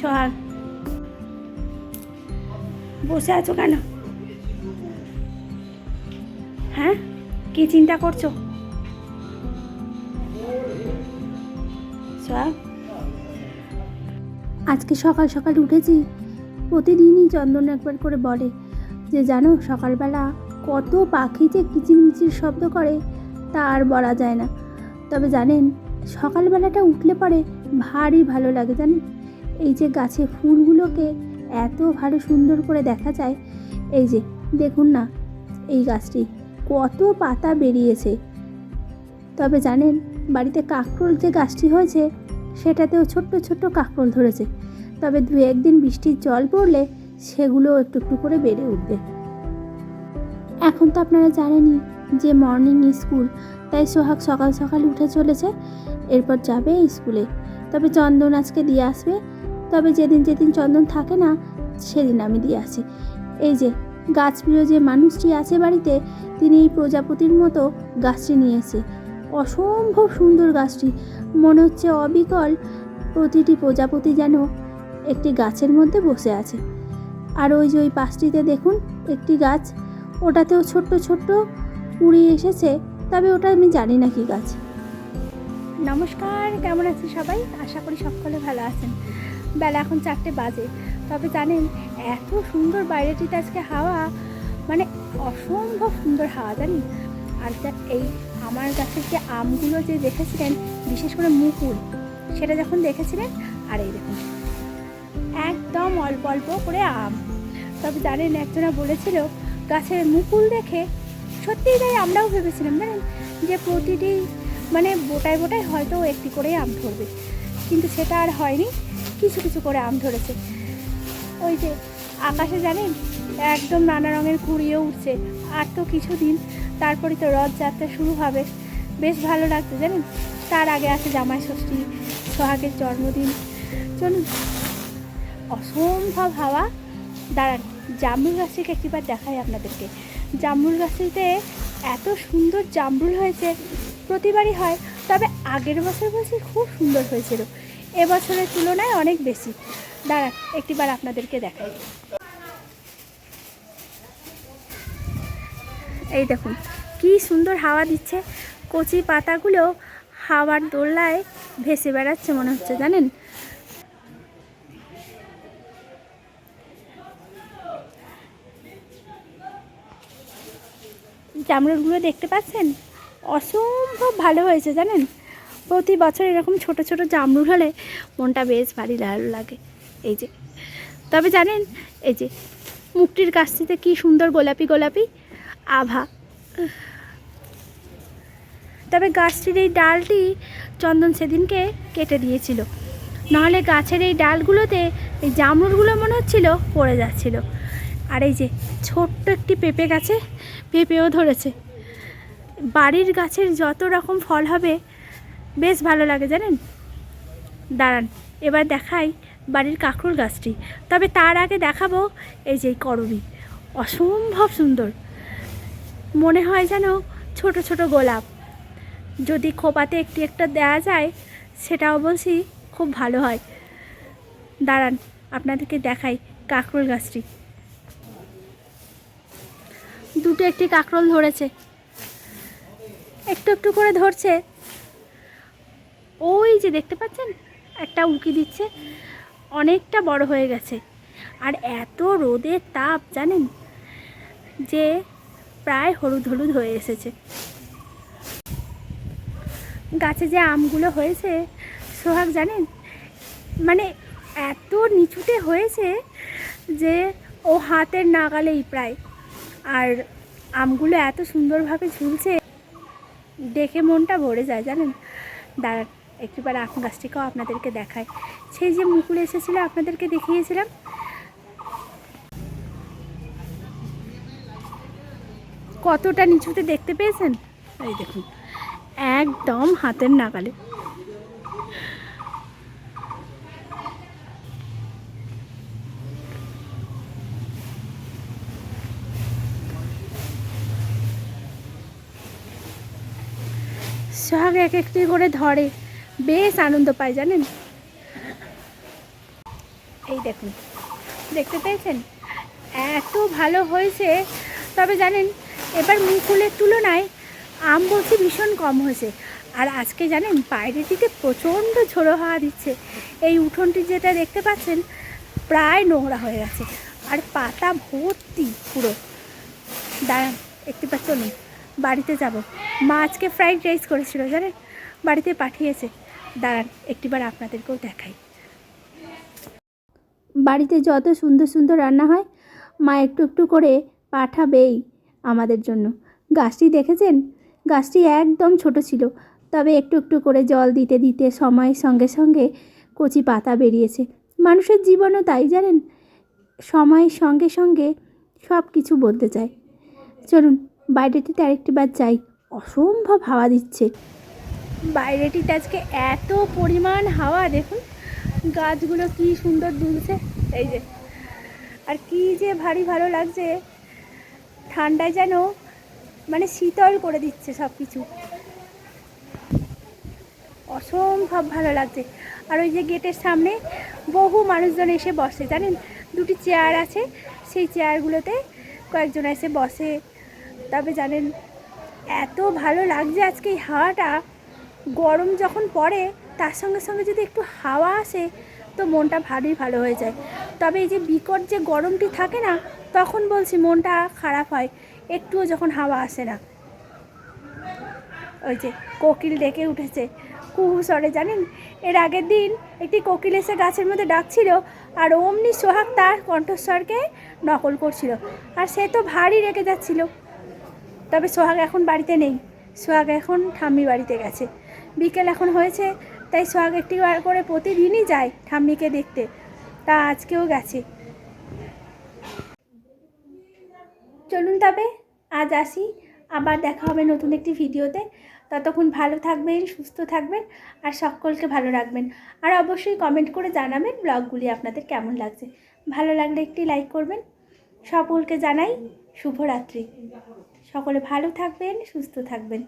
সোহাগ, বসে আছো কেন? হ্যাঁ, কি চিন্তা করছো? সোহাগ, আজকে সকাল সকাল উঠেছি। প্রতিদিনই চন্দন একবার করে বলে যে জানো সকালবেলা কত পাখি যে কিচিরমিচির শব্দ করে তা আর বলা যায় না। তবে জানেন সকালবেলাটা উঠলে পরে ভারী ভালো লাগে। জানেন এই যে গাছে ফুলগুলোকে এত ভালো সুন্দর করে দেখা যায়। এই যে দেখুন না, এই গাছটি কত পাতা বেরিয়েছে। তবে জানেন বাড়িতে কাঁকরোল যে গাছটি হয়েছে সেটাতেও ছোট্ট ছোট্ট কাঁকরোল ধরেছে। তবে দু একদিন বৃষ্টির জল পড়লে সেগুলো একটু একটু করে বেড়ে উঠবে। এখন তো আপনারা জানেনই যে মর্নিং স্কুল, তাই সোহাগ সকাল সকাল উঠে চলেছে, এরপর যাবে স্কুলে। তবে চন্দন আজকে দিয়ে আসবে। তবে যেদিন যেদিন চন্দন থাকে না সেদিন আমি দিয়ে আসি। এই যে গাছপ্রিয় যে মানুষটি আছে বাড়িতে, তিনি এই প্রজাপতির মতো গাছটি নিয়ে এসে, অসম্ভব সুন্দর গাছটি, মনে হচ্ছে অবিকল প্রতিটি প্রজাপতি যেন একটি গাছের মধ্যে বসে আছে। আর ওই যে ওই পাশটিতে দেখুন একটি গাছ, ওটাতেও ছোট্ট ছোট্ট কুড়ি এসেছে। তবে ওটা আমি জানি না কি গাছ। নমস্কার, কেমন আছেন সবাই? আশা করি সকলে ভালো আছেন। বেলা এখন 4টে বাজে। তবে জানেন এত সুন্দর বাইরেটিতে আজকে হাওয়া, মানে অসম্ভব সুন্দর হাওয়া জানেন। আর এই আমার গাছের যে আমগুলো যে দেখেছিলেন, বিশেষ করে মুকুল, সেটা যখন দেখেছিলেন, আর এই দেখুন একদম অল্প অল্প করে আম। তবে জানেন একজনা বলেছিল গাছের মুকুল দেখে, সত্যিই তাই আমরাও ভেবেছিলাম জানেন যে প্রতিটি মানে বোটায় বোটায় হয়তো একটি করে আম ধরবে, কিন্তু সেটা আর হয়নি। কিছু কিছু করে আম ধরেছে। ওই যে আকাশে জানেন একদম নানা রঙের কুড়িও উঠছে। আর তো কিছুদিন তারপরে তো রথযাত্রা শুরু হবে, বেশ ভালো লাগছে জানেন। তার আগে আছে জামাই ষষ্ঠী, সোহাগের জন্মদিন। চলুন, অসম্ভব হাওয়া। দাঁড়ান, জামরুল গাছটিকে একটিবার দেখাই আপনাদেরকে। জামরুল গাছটিতে এত সুন্দর জামরুল হয়েছে, প্রতিবারই হয়, তবে আগের বছর বলছি খুব সুন্দর হয়েছিল, এবছরের তুলনায় অনেক বেশি। দাঁড়ান একটিবার আপনাদেরকে দেখাই। এই দেখুন কি সুন্দর হাওয়া দিচ্ছে, কচি পাতাগুলো হাওয়ার দোলায় ভেসে বেড়াচ্ছে মনে হচ্ছে জানেন। জামরুলগুলো দেখতে পাচ্ছেন, অসম্ভব ভালো হয়েছে জানেন। প্রতি বছর এরকম ছোট ছোট জামরুল হলে মনটা বেশ ভারী ভালো লাগে। এই যে তবে জানেন এই যে মুখটির কাছটিতে কি সুন্দর গোলাপি গোলাপি আভা। তবে গাছটির এই ডালটি চন্দন সেদিনকে কেটে দিয়েছিল, নাহলে গাছের এই ডালগুলোতে এই জামরুলগুলো মনে হচ্ছিল পড়ে যাচ্ছিল। আর এই যে ছোট্ট একটি পেঁপে গাছে পেঁপেও ধরেছে। বাড়ির গাছের যত রকম ফল হবে বেশ ভালো লাগে জানেন। দাঁড়ান এবার দেখাই বাড়ির কাঁকরোল গাছটি। তবে তার আগে দেখাবো এই যে করবী, অসম্ভব সুন্দর, মনে হয় যেন ছোট ছোট গোলাপ। যদি খোপাতে একটু একটা দেওয়া যায় সেটাও বলছি খুব ভালো হয়। দাঁড়ান আপনাদেরকে দেখাই কাঁকরোল গাছটি। দুটো একটি কাঁকরোল ধরেছে, একটু একটু করে ধরছে। ওই যে দেখতে পাচ্ছেন একটা উঁকি দিচ্ছে, অনেকটা বড় হয়ে গেছে। আর এত রোদের তাপ জানেন যে প্রায় হলুদ হলুদ হয়ে এসেছে। গাছে যে আমগুলো হয়েছে সোহাগ জানেন, মানে এত নিচুতে হয়েছে যে ও হাতের নাগালেই প্রায়। আর আমগুলো এত সুন্দরভাবে ঝুলছে, দেখে মনটা ভরে যায় জানেন। দাঁড়ান একটিবার আম গাছটিকেও আপনাদেরকে দেখায়। সেই যে মুকুল এসেছিল আপনাদেরকে দেখিয়েছিলাম, কতটা নিচুতে দেখতে পেয়েছেন। এই দেখুন একদম হাতের নাগালে। সোহাগ এক একটি করে ধরে, বেশ আনন্দ পায় জানেন। এই দেখুন, দেখতে পেয়েছেন এত ভালো হয়েছে। তবে জানেন এবার মুকুলের তুলনায় আম বলছি ভীষণ কম হয়েছে। আর আজকে জানেন বাইরের দিকে প্রচণ্ড ঝোড়ো হাওয়া দিচ্ছে। এই উঠোনটি যেটা দেখতে পাচ্ছেন প্রায় নোংরা হয়ে গেছে, আর পাতা ভর্তি পুরো। দাঁড়ান একটিবার চলুন বাড়িতে যাব। মা আজকে ফ্রাইড রাইস করেছিল জানেন, বাড়িতে পাঠিয়েছে। দাঁড়ান একটিবার আপনাদেরকেও দেখাই। বাড়িতে যত সুন্দর সুন্দর রান্না হয় মা একটু একটু করে পাঠাবেই আমাদের জন্য। গাছটি দেখেছেন, গাছটি একদম ছোট ছিল, তবে একটু একটু করে জল দিতে দিতে সময়ের সঙ্গে সঙ্গে কচি পাতা বেরিয়েছে। মানুষের জীবনও তাই জানেন, সময়ের সঙ্গে সঙ্গে সব কিছু বলতে চায়। চলুন বাইরেটিতে আরেকটিবার যাই, অসম্ভব হাওয়া দিচ্ছে বাইরেটিতে। আজকে এত পরিমাণ হাওয়া দেখুন, গাছগুলো কি সুন্দর দুলছে এই যে। আর কি যে ভারী ভালো লাগছে, ঠান্ডায় যেন মানে শীতল করে দিচ্ছে সব কিছু, অসম্ভব ভালো লাগছে। আর ওই যে গেটের সামনে বহু মানুষজন এসে বসে জানেন, দুটি চেয়ার আছে, সেই চেয়ারগুলোতে কয়েকজন এসে বসে। তবে জানেন এত ভালো লাগছে আজকে এই হাওয়াটা। গরম যখন পড়ে তার সঙ্গে সঙ্গে যদি একটু হাওয়া আসে তো মনটা ভালোই ভালো হয়ে যায়। তবে এই যে বিকট যে গরমটি থাকে না, তখন বলছি মনটা খারাপ হয় একটুও যখন হাওয়া আসে না। ওই যে কোকিল ডেকে উঠেছে কুহু স্বরে জানেন। এর আগের দিন একটি কোকিল এসে গাছের মধ্যে ডাকছিল, আর অমনি সোহাগ তার কণ্ঠস্বরকে নকল করছিল, আর সে তো ভারী রেগে যাচ্ছিল। তবে সোহাগ এখন বাড়িতে নেই, সোহাগ এখন ঠাম্মি বাড়িতে গেছে। বিকেল এখন হয়েছে, তাই সোহাগ একটি বার করে প্রতিদিনই যায় ঠাম্মিকে দেখতে, তা আজকেও গেছে। চলুন তবে আজ আসি, আবার দেখা হবে নতুন একটি ভিডিওতে। ততক্ষণ ভালো থাকবেন, সুস্থ থাকবেন, আর সকলকে ভালো রাখবেন। আর অবশ্যই কমেন্ট করে জানাবেন ব্লগগুলি আপনাদের কেমন লাগছে। ভালো লাগলে একটি লাইক করবেন। সকলকে জানাই শুভরাত্রি। সকলে ভালো থাকবেন, সুস্থ থাকবেন।